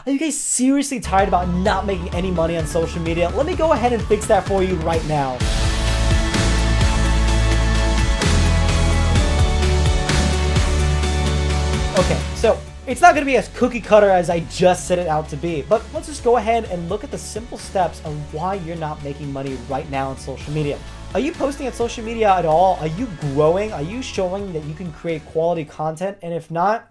Are you guys seriously tired about not making any money on social media? Let me go ahead and fix that for you right now. Okay, so it's not going to be as cookie cutter as I just set it out to be, but let's just go ahead and look at the simple steps of why you're not making money right now on social media. Are you posting on social media at all? Are you growing? Are you showing that you can create quality content? And if not,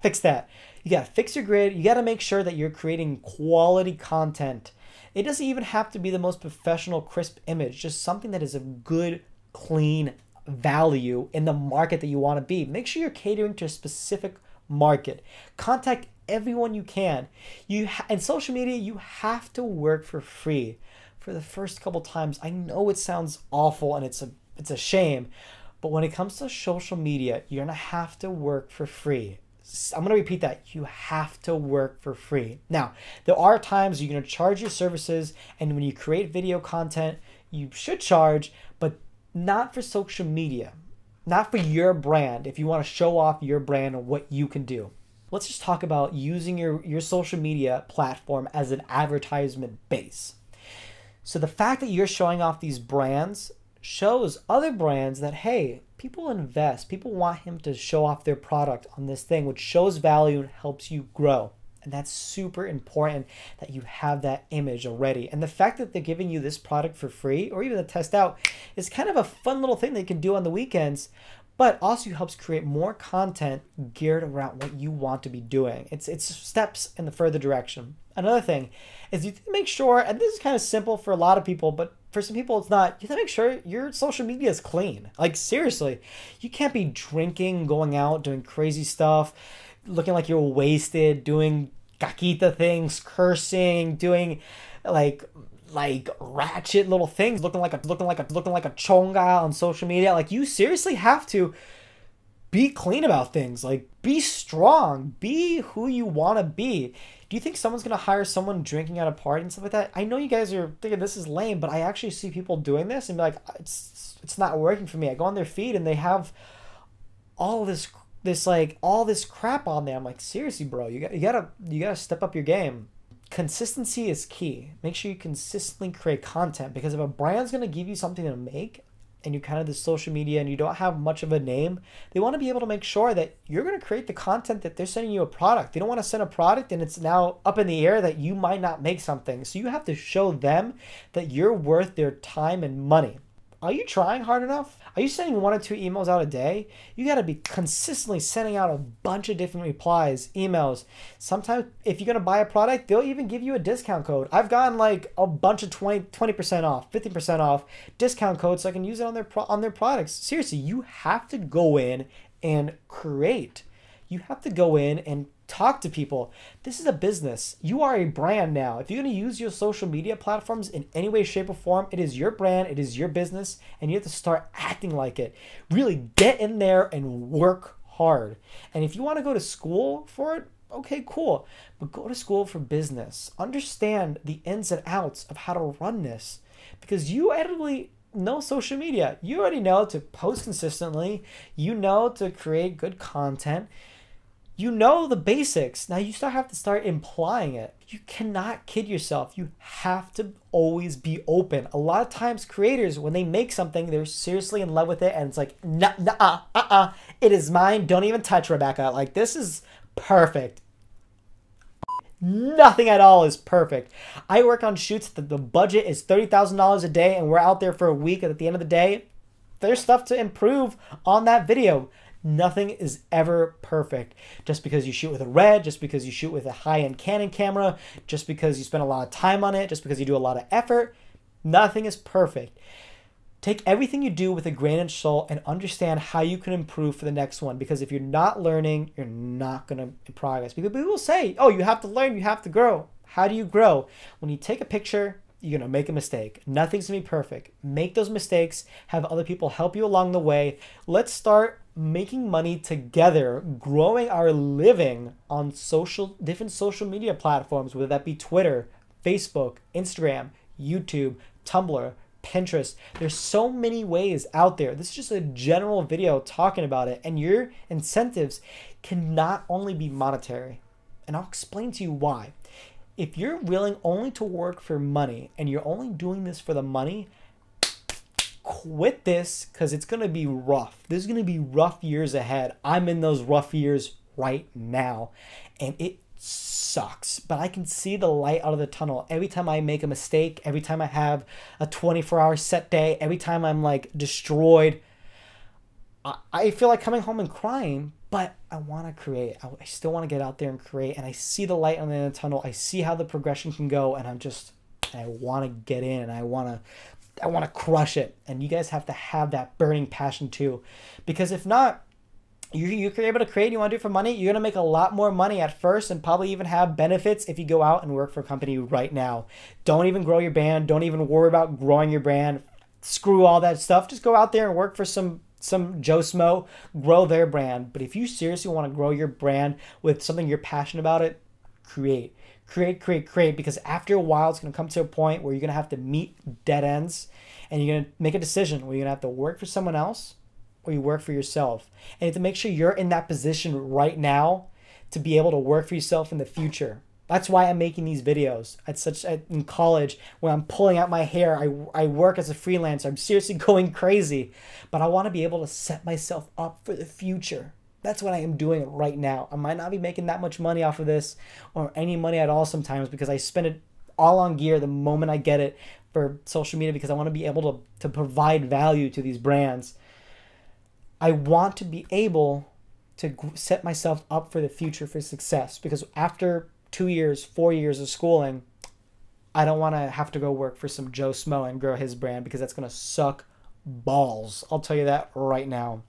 fix that. You got to fix your grid. You got to make sure that you're creating quality content. It doesn't even have to be the most professional, crisp image, just something that is of good, clean value in the market that you want to be. Make sure you're catering to a specific market. Contact everyone you can. In social media, you have to work for free. For the first couple times, I know it sounds awful and it's a shame, but when it comes to social media, you're gonna have to work for free. I'm gonna repeat that. You have to work for free. Now, there are times you're gonna charge your services, and when you create video content, you should charge, but not for social media, not for your brand. If you want to show off your brand and what you can do. Let's just talk about using your social media platform as an advertisement base. So the fact that you're showing off these brands shows other brands that, hey, people invest. People want him to show off their product on this thing, which shows value and helps you grow. And that's super important that you have that image already. And the fact that they're giving you this product for free or even to test out is kind of a fun little thing they can do on the weekends, but also helps create more content geared around what you want to be doing. It's steps in the further direction. Another thing is you have to make sure, and this is kind of simple for a lot of people, but for some people it's not, you have to make sure your social media is clean. Like seriously, you can't be drinking, going out, doing crazy stuff, looking like you're wasted, doing caquita things, cursing, doing like ratchet little things, looking like a chonga on social media. Like you seriously have to be clean about things. Like be strong, be who you want to be. Do you think someone's gonna hire someone drinking at a party and stuff like that? I know you guys are thinking this is lame, but I actually see people doing this and be like, it's not working for me. I go on their feed and they have all this crap on there. I'm like, seriously, bro, you gotta step up your game. Consistency is key. Make sure you consistently create content, because if a brand's gonna give you something to make and you're kind of the social media and you don't have much of a name, they want to be able to make sure that you're going to create the content that they're sending you a product. They don't want to send a product and it's now up in the air that you might not make something. So you have to show them that you're worth their time and money. Are you trying hard enough? Are you sending 1 or 2 emails out a day? You got to be consistently sending out a bunch of different replies, emails. Sometimes if you're going to buy a product, they'll even give you a discount code. I've gotten like a bunch of 20% off, 15% off discount codes so I can use it on their products. Seriously, you have to go in and create. You have to go in and talk to people. This is a business. You are a brand now. If you're going to use your social media platforms in any way, shape, or form, it is your brand, it is your business, and you have to start acting like it. Really get in there and work hard. And if you want to go to school for it, okay, cool. But go to school for business. Understand the ins and outs of how to run this, because you actually know social media. You already know to post consistently. You know to create good content. You know the basics. Now you have to start implying it. You cannot kid yourself. You have to always be open. A lot of times creators, when they make something, they're seriously in love with it and it's like, it is mine. Don't even touch, Rebecca. Like, this is perfect. Nothing at all is perfect. I work on shoots that the budget is $30,000 a day and we're out there for a week, and at the end of the day, there's stuff to improve on that video. Nothing is ever perfect. Just because you shoot with a Red, just because you shoot with a high-end Canon camera, just because you spend a lot of time on it, just because you do a lot of effort, nothing is perfect. Take everything you do with a grain of salt and understand how you can improve for the next one. Because if you're not learning, you're not going to progress. Because people will say, oh, you have to learn, you have to grow. How do you grow? When you take a picture, you're going to make a mistake. Nothing's going to be perfect. Make those mistakes. Have other people help you along the way. Let's start making money together, growing our living on different social media platforms, whether that be Twitter, Facebook, Instagram, YouTube, Tumblr, Pinterest. There's so many ways out there. This is just a general video talking about it, and your incentives can not only be monetary. And I'll explain to you why. If you're willing only to work for money and you're only doing this for the money, quit this, because it's going to be rough. There's going to be rough years ahead. I'm in those rough years right now, and it sucks, but I can see the light out of the tunnel. Every time I make a mistake, every time I have a 24-hour set day, every time I'm like destroyed, I feel like coming home and crying, but I want to create. I still want to get out there and create, and I see the light on the end of the tunnel. I see how the progression can go, and I want to get in, and I want to crush it. And you guys have to have that burning passion too, because if not, you're able to create, you want to do it for money, you're going to make a lot more money at first and probably even have benefits if you go out and work for a company right now. Don't even grow your brand. Don't even worry about growing your brand. Screw all that stuff. Just go out there and work for some Joe Smo, grow their brand. But if you seriously want to grow your brand with something you're passionate about, create. Because after a while, it's going to come to a point where you're going to have to meet dead ends, and you're going to make a decision where you're going to have to work for someone else or you work for yourself. And you have to make sure you're in that position right now to be able to work for yourself in the future. That's why I'm making these videos in college, where I'm pulling out my hair. I work as a freelancer. I'm seriously going crazy, but I want to be able to set myself up for the future. That's what I am doing right now. I might not be making that much money off of this, or any money at all sometimes, because I spend it all on gear the moment I get it for social media, because I want to be able to provide value to these brands. I want to be able to set myself up for the future for success, because after 2 years, 4 years of schooling, I don't want to have to go work for some Joe Smo and grow his brand, because that's going to suck balls. I'll tell you that right now.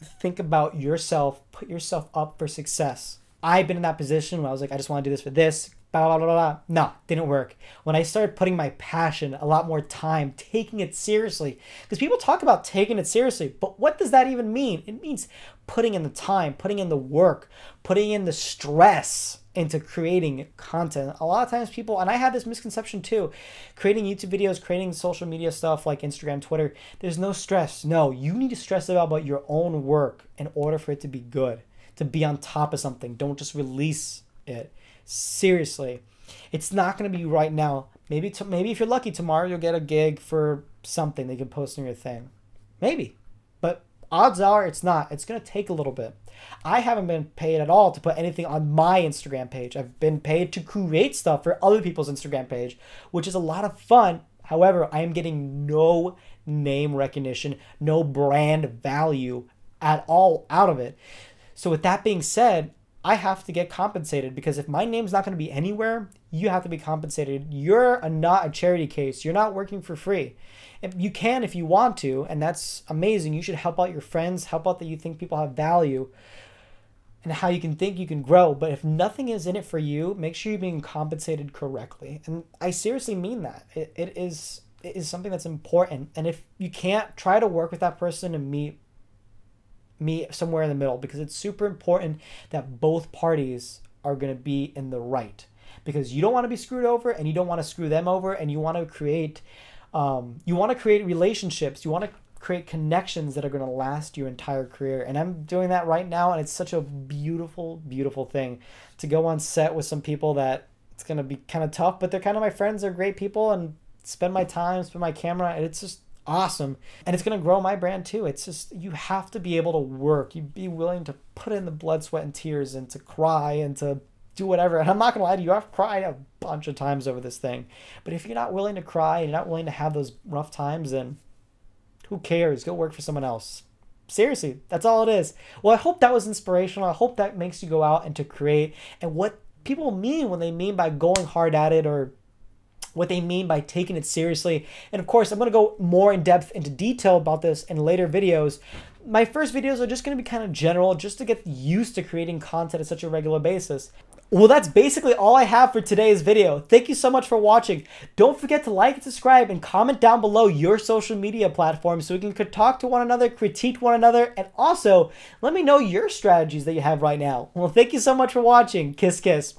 Think about yourself. Put yourself up for success. I've been in that position where I was like, I just want to do this for this. Blah, blah, blah, blah. No, didn't work. When I started putting my passion, a lot more time, taking it seriously, because people talk about taking it seriously, but what does that even mean? It means putting in the time, putting in the work, putting in the stress into creating content. A lot of times people, and I had this misconception too, creating YouTube videos, creating social media stuff like Instagram, Twitter, there's no stress. No, you need to stress about your own work in order for it to be good, to be on top of something. Don't just release it. Seriously, it's not going to be right now. Maybe if you're lucky, tomorrow you'll get a gig for something that you can post on your thing. Maybe. But odds are it's not. It's going to take a little bit. I haven't been paid at all to put anything on my Instagram page. I've been paid to create stuff for other people's Instagram page, which is a lot of fun. However, I am getting no name recognition, no brand value at all out of it. So with that being said, I have to get compensated, because if my name's not going to be anywhere, you have to be compensated. You're not a charity case. You're not working for free. You can if you want to, and that's amazing. You should help out your friends, help out that you think people have value, and how you can think you can grow. But if nothing is in it for you, make sure you're being compensated correctly. And I seriously mean that. It is something that's important. And if you can't, try to work with that person and meet somewhere in the middle, because it's super important that both parties are going to be in the right, because you don't want to be screwed over and you don't want to screw them over, and you want to create relationships, you want to create connections that are going to last your entire career. And I'm doing that right now, and it's such a beautiful, beautiful thing to go on set with some people that it's going to be kind of tough, but they're kind of my friends, they're great people, and spend my time, spend my camera, and it's just awesome. And it's going to grow my brand too. It's just, you have to be able to work. You be willing to put in the blood, sweat, and tears, and to cry, and to do whatever. And I'm not going to lie to you, I've cried a bunch of times over this thing. But if you're not willing to cry, and you're not willing to have those rough times, then who cares? Go work for someone else. Seriously, that's all it is. Well, I hope that was inspirational. I hope that makes you go out and to create. And what people mean when they mean by going hard at it, or what they mean by taking it seriously. And of course, I'm going to go more in depth into detail about this in later videos. My first videos are just going to be kind of general, just to get used to creating content at such a regular basis. Well, that's basically all I have for today's video. Thank you so much for watching. Don't forget to like and subscribe, and comment down below your social media platforms so we can talk to one another, critique one another, and also let me know your strategies that you have right now. Well, thank you so much for watching. Kiss, kiss.